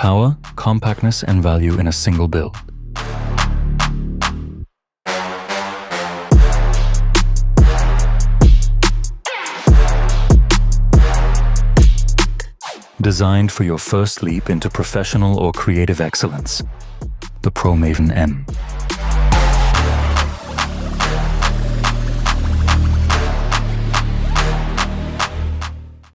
power, compactness, and value in a single build. Designed for your first leap into professional or creative excellence, the Maven-m.